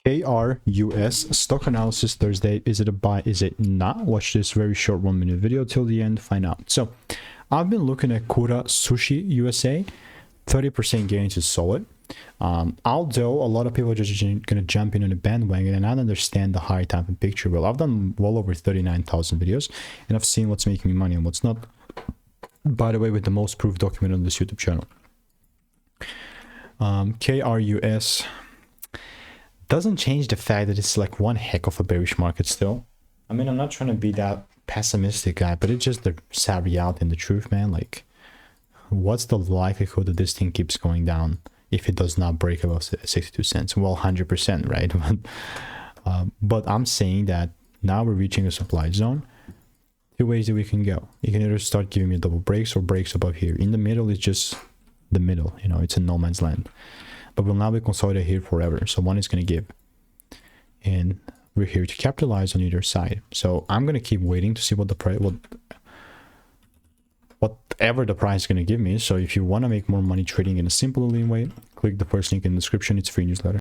KURS Stock Analysis Thursday. Is it a buy? Is it not? Watch this very short 1-minute video till the end, find out. So I've been looking at Kura Sushi USA. 30% gains is solid. Although a lot of people are just gonna jump in on the bandwagon and not understand the higher time and picture. Well, I've done well over 39,000 videos and I've seen what's making me money and what's not. By the way, with the most proof document on this YouTube channel. KURS doesn't change the fact that it's like one heck of a bearish market still. I mean, I'm not trying to be that pessimistic guy, but it's just the sad reality and the truth, man. Like, what's the likelihood that this thing keeps going down if it does not break above 62 cents? Well, 100%, right? But I'm saying that now we're reaching a supply zone. Two ways that we can go. You can either start giving me double breaks or breaks above here. In the middle is just the middle, you know, it's a no man's land. But we'll now be consolidated here forever. So one is going to give. And we're here to capitalize on either side. So I'm going to keep waiting to see what the price, whatever the price is going to give me. So if you want to make more money trading in a simple lean way, click the first link in the description. It's free newsletter.